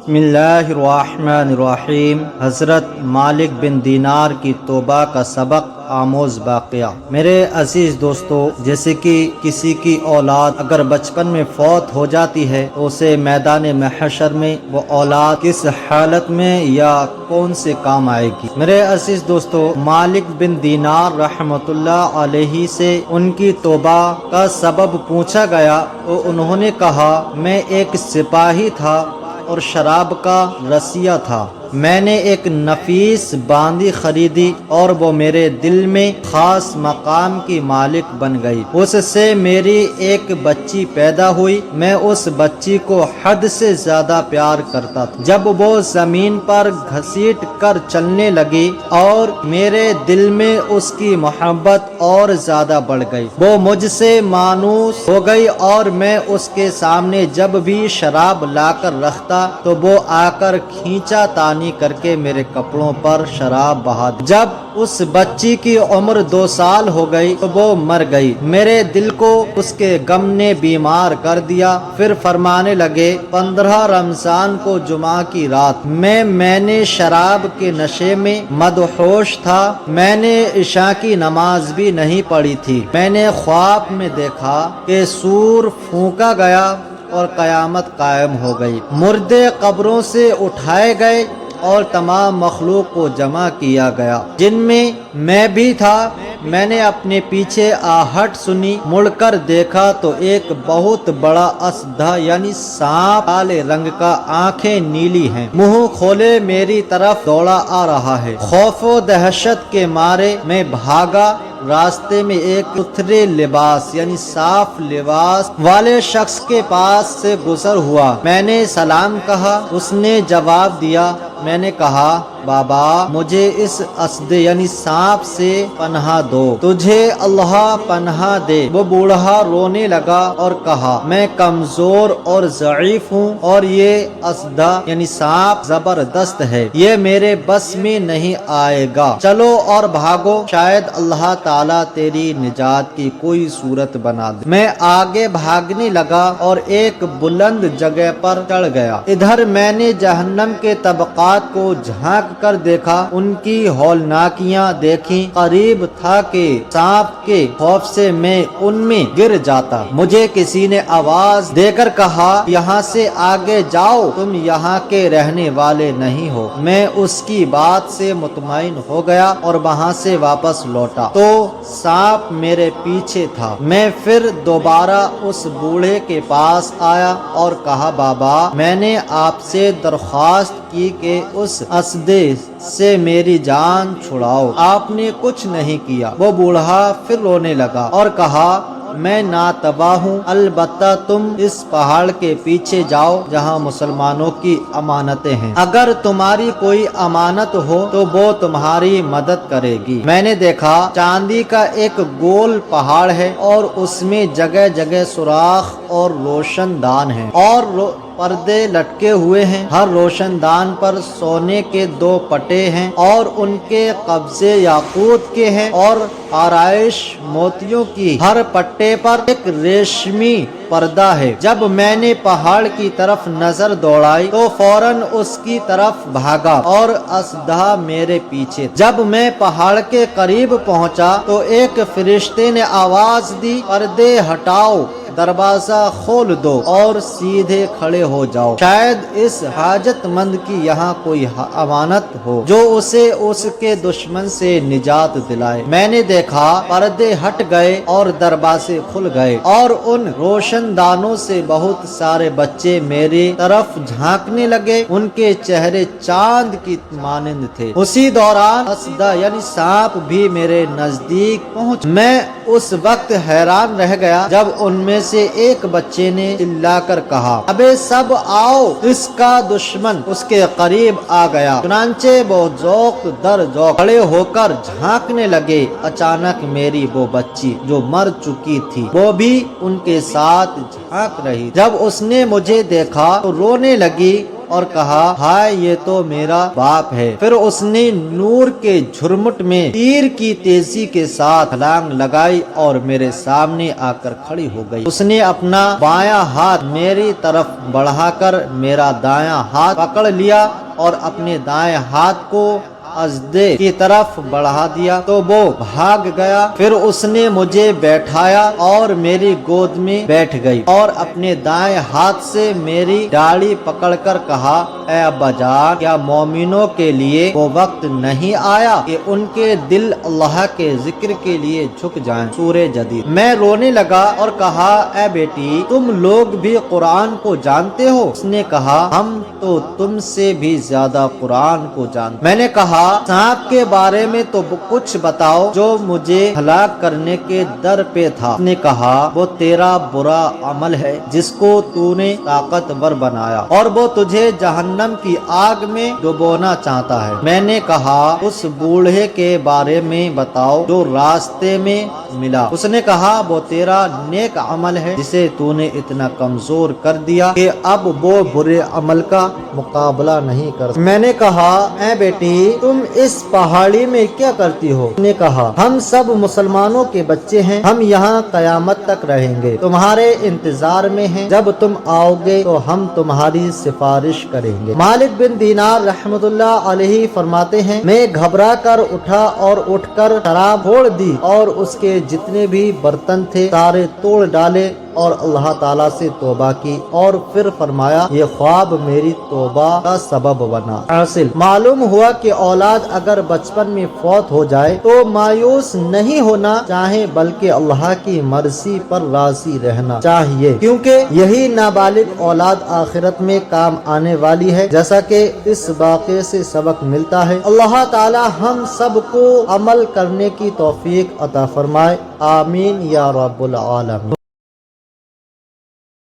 بسم اللہ الرحمن الرحیم۔ حضرت مالک بن دینار کی توبہ کا سبق آموز واقعہ۔ میرے عزیز دوستو، جیسے کہ کسی کی اولاد اگر بچپن میں فوت ہو جاتی ہے تو اسے میدان محشر میں وہ اولاد کس حالت میں یا کون سے کام آئے گی۔ میرے عزیز دوستو، مالک بن دینار رحمت اللہ علیہ سے ان کی توبہ کا سبب پوچھا گیا تو انہوں نے کہا، میں ایک سپاہی تھا اور شراب کا رسیہ تھا۔ میں نے ایک نفیس باندی خریدی اور وہ میرے دل میں خاص مقام کی مالک بن گئی۔ اس سے میری ایک بچی پیدا ہوئی۔ میں اس بچی کو حد سے زیادہ پیار کرتا تھا۔ جب وہ زمین پر گھسیٹ کر چلنے لگی اور میرے دل میں اس کی محبت اور زیادہ بڑھ گئی، وہ مجھ سے مانوس ہو گئی اور میں اس کے سامنے جب بھی شراب لا کر رکھتا تو وہ آ کر کھینچا تانی کر کے میرے کپڑوں پر شراب بہا دی۔ جب اس بچی کی عمر 2 سال ہو گئی تو وہ مر گئی۔ میرے دل کو اس کے غم نے بیمار کر دیا۔ پھر فرمانے لگے، 15 رمضان کو جمعہ کی رات میں نے شراب کے نشے میں مدہوش تھا۔ میں نے عشاء کی نماز بھی نہیں پڑھی تھی۔ میں نے خواب میں دیکھا کہ سور پھونکا گیا اور قیامت قائم ہو گئی۔ مردے قبروں سے اٹھائے گئے اور تمام مخلوق کو جمع کیا گیا، جن میں میں بھی تھا۔ میں نے اپنے پیچھے آہٹ سنی، مڑ کر دیکھا تو ایک بہت بڑا اسدھا یعنی سانپ کالے رنگ کا، آنکھیں نیلی ہیں، منہ کھولے میری طرف دوڑا آ رہا ہے۔ خوف و دہشت کے مارے میں بھاگا۔ راستے میں ایک ستھرے لباس یعنی صاف لباس والے شخص کے پاس سے گزر ہوا۔ میں نے سلام کہا، اس نے جواب دیا۔ میں نے کہا، بابا مجھے اس اسد یعنی سانپ سے پناہ دو، تجھے اللہ پناہ دے۔ وہ بوڑھا رونے لگا اور کہا، میں کمزور اور ضعیف ہوں اور یہ اسدھا یعنی سانپ زبردست ہے، یہ میرے بس میں نہیں آئے گا، چلو اور بھاگو، شاید اللہ تعالیٰ تیری نجات کی کوئی صورت بنا دے۔ میں آگے بھاگنے لگا اور ایک بلند جگہ پر چڑھ گیا۔ ادھر میں نے جہنم کے طبقات کو جھانک کر دیکھا، ان کی ہولناکیاں دیکھیں۔ قریب تھا کہ سانپ کے خوف سے میں ان میں گر جاتا۔ مجھے کسی نے آواز دے کر کہا، یہاں سے آگے جاؤ، تم یہاں کے رہنے والے نہیں ہو۔ میں اس کی بات سے مطمئن ہو گیا اور وہاں سے واپس لوٹا تو سانپ میرے پیچھے تھا۔ میں پھر دوبارہ اس بوڑھے کے پاس آیا اور کہا، بابا میں نے آپ سے درخواست کی کہ اس اسدے سے میری جان چھڑاؤ، آپ نے کچھ نہیں کیا۔ وہ بوڑھا پھر رونے لگا اور کہا، میں ناتواں ہوں، البتہ تم اس پہاڑ کے پیچھے جاؤ جہاں مسلمانوں کی امانتیں ہیں، اگر تمہاری کوئی امانت ہو تو وہ تمہاری مدد کرے گی۔ میں نے دیکھا چاندی کا ایک گول پہاڑ ہے اور اس میں جگہ جگہ سوراخ اور روشن دان ہیں اور پردے لٹکے ہوئے ہیں۔ ہر روشن دان پر سونے کے 2 پٹے ہیں اور ان کے قبضے یاقوت کے ہیں اور آرائش موتیوں کی۔ ہر پٹے پر ایک ریشمی پردہ ہے۔ جب میں نے پہاڑ کی طرف نظر دوڑائی تو فوراً اس کی طرف بھاگا اور اسدھا میرے پیچھے۔ جب میں پہاڑ کے قریب پہنچا تو ایک فرشتے نے آواز دی، پردے ہٹاؤ، دروازہ کھول دو اور سیدھے کھڑے ہو جاؤ، شاید اس حاجت مند کی یہاں کوئی امانت ہو جو اسے اس کے دشمن سے نجات دلائے۔ میں نے دیکھا پردے ہٹ گئے اور دروازے کھل گئے اور ان روشن دانوں سے بہت سارے بچے میری طرف جھانکنے لگے، ان کے چہرے چاند کی مانند تھے۔ اسی دوران اسدھا یعنی سانپ بھی میرے نزدیک پہنچ۔ میں اس وقت حیران رہ گیا جب ان میں سے ایک بچے نے چلا کر کہا، ابے سب آؤ، اس کا دشمن اس کے قریب آ گیا۔ چنانچہ وہ ذوق در ذوق کھڑے ہو کر جھانکنے لگے۔ اچانک میری وہ بچی جو مر چکی تھی وہ بھی ان کے ساتھ جھانک رہی۔ جب اس نے مجھے دیکھا تو رونے لگی اور کہا ہائے یہ تو میرا باپ ہے۔ پھر اس نے نور کے جھرمٹ میں تیر کی تیزی کے ساتھ چھلانگ لگائی اور میرے سامنے آ کر کھڑی ہو گئی۔ اس نے اپنا بایاں ہاتھ میری طرف بڑھا کر میرا دایاں ہاتھ پکڑ لیا اور اپنے دائیں ہاتھ کو اژدھے کی طرف بڑھا دیا تو وہ بھاگ گیا۔ پھر اس نے مجھے بیٹھایا اور میری گود میں بیٹھ گئی اور اپنے دائیں ہاتھ سے میری داڑھی پکڑ کر کہا اے ابا جان، کیا مومنوں کے لیے وہ وقت نہیں آیا کہ ان کے دل اللہ کے ذکر کے لیے جھک جائیں؟ سورہ جدید۔ میں رونے لگا اور کہا اے بیٹی، تم لوگ بھی قرآن کو جانتے ہو؟ اس نے کہا ہم تو تم سے بھی زیادہ قرآن کو جانتے۔ میں نے کہا سانپ کے بارے میں تو کچھ بتاؤ جو مجھے ہلاک کرنے کے در پہ تھا۔ اس نے کہا وہ تیرا برا عمل ہے جس کو تو نے طاقتور بنایا اور وہ تجھے جہنم کی آگ میں ڈبونا چاہتا ہے۔ میں نے کہا اس بوڑھے کے بارے میں بتاؤ جو راستے میں ملا۔ اس نے کہا وہ تیرا نیک عمل ہے جسے تو نے اتنا کمزور کر دیا کہ اب وہ برے عمل کا مقابلہ نہیں کر سکتا۔ میں نے کہا اے بیٹی تم اس پہاڑی میں کیا کرتی ہو؟ اس نے کہا ہم سب مسلمانوں کے بچے ہیں، ہم یہاں قیامت تک رہیں گے، تمہارے انتظار میں ہیں، جب تم آؤ گے تو ہم تمہاری سفارش کریں گے۔ مالک بن دینار رحمت اللہ علیہ فرماتے ہیں میں گھبرا کر اٹھا اور اٹھ کر شراب پھوڑ دی اور اس کے جتنے بھی برتن تھے سارے توڑ ڈالے اور اللہ تعالیٰ سے توبہ کی اور پھر فرمایا یہ خواب میری توبہ کا سبب بنا۔ حاصل معلوم ہوا کہ اولاد اگر بچپن میں فوت ہو جائے تو مایوس نہیں ہونا چاہے بلکہ اللہ کی مرضی پر راضی رہنا چاہیے، کیونکہ یہی نابالغ اولاد آخرت میں کام آنے والی ہے، جیسا کہ اس واقعے سے سبق ملتا ہے۔ اللہ تعالی ہم سب کو عمل کرنے کی توفیق عطا فرمائے، آمین یا رب العالمین۔